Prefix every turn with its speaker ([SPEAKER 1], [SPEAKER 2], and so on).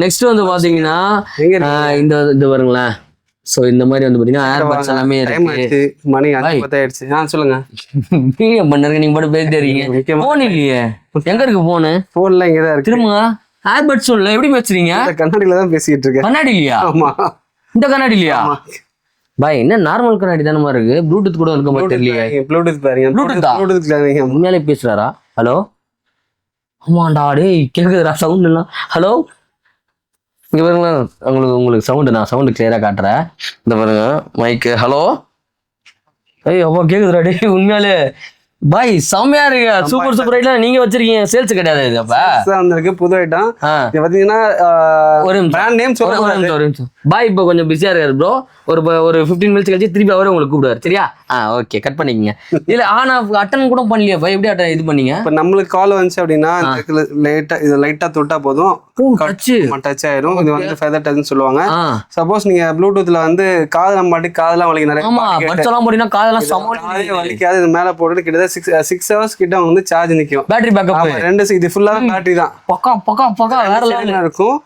[SPEAKER 1] Next வந்து பாத்தீங்கன்னா இந்த இது வருங்களேன். சோ இந்த மாதிரி வந்து பாத்தீங்கன்னா ஏர்பட்ஸ் எல்லாமே இருக்கு.
[SPEAKER 2] மணி 5:10 ஆயிடுச்சு. சொல்லுங்க.
[SPEAKER 1] நீங்க மட்டும் பேசிட்டே இருக்கீங்க. போன் இல்லையே, எங்க இருக்கு போனு?
[SPEAKER 2] போன்ல இங்கதான் இருக்கு.
[SPEAKER 1] திரும்ப ஏர்பட்ஸ் இல்ல, எப்படி வச்சிருக்கீங்க?
[SPEAKER 2] கண்ணாடியில தான் பேசிட்டு இருக்கேன்.
[SPEAKER 1] கண்ணாடி இல்லையா?
[SPEAKER 2] ஆமா.
[SPEAKER 1] இந்த கண்ணாடி இல்லையா? பாய் என்ன நார்மல் கண்ணாடி தானே மாதிரி இருக்கு, ப்ளூடூத் கூட இருக்க மாதிரி தெரியலையே.
[SPEAKER 2] ப்ளூடூத் பாருங்க.
[SPEAKER 1] ப்ளூடூத் உண்மையாலே பேசுறாரா? ஹலோ, ஆமாண்டா டேய் கேக்குதுடா சவுண்ட் எல்லாம். ஹலோ, இங்க பாருங்களா, உங்களுக்கு சவுண்டு, நான் சவுண்டு கிளியரா காட்டுறேன். இந்த பாருங்க மைக்கு. ஹலோ, ஐயோ அப்பா கேக்குதுடா டேய். உண்மையாலே பாய் செம்மையா இருக்கு. சூப்பர் சூப்பர் ஐட்டம் நீங்க வச்சிருக்கீங்க. சேல்ஸ் கிடையாது இது? அப்ப
[SPEAKER 2] வந்திருக்கு புது ஐட்டம். இது பாத்தீங்கன்னா
[SPEAKER 1] ஒரு பிராண்ட் நேம் சொல்லுங்க. ஒரு நிமிஷம் பாய், இப்போ கொஞ்சம் பிஸியா இருக்காரு ப்ரோ. ஒரு 15 மினிட்ஸ் கழிச்சு திருப்பி அவரே உங்களுக்கு கூப்பிடுவாரு. சரியா? ஓகே, கட் பண்ணிக்கங்க. இல்ல ஆனா அட்டன் கூட பண்ணலையா பாய்? எப்படி அட்டன் இது பண்ணீங்க?
[SPEAKER 2] இப்ப நம்மளுக்கு கால் வந்துச்சு அப்படின்னா லைட்டா தொட்டா போதும், டச் ஆயிரும். இது வந்து ஃபெதர் டச்னு சொல்லுவாங்க. சப்போஸ் நீங்க ப்ளூடூத்ல வந்து காதுல மாட்டி காதெல்லாம் வலிக்கு நிறைய.
[SPEAKER 1] ஆமா, பட்சலாம் போடினா காதெல்லாம் சமோலி
[SPEAKER 2] வலிக்காது. இது மேல போட்டு கிட்டத்தட்ட 6 hours கிட்ட வந்து சார்ஜ் நிக்கும்.
[SPEAKER 1] பேட்டரி பேக்கப்
[SPEAKER 2] 2 இது ஃபுல்லா பேட்டரி தான்.
[SPEAKER 1] பக்கா வேற லெவல்ல
[SPEAKER 2] இருக்கும்.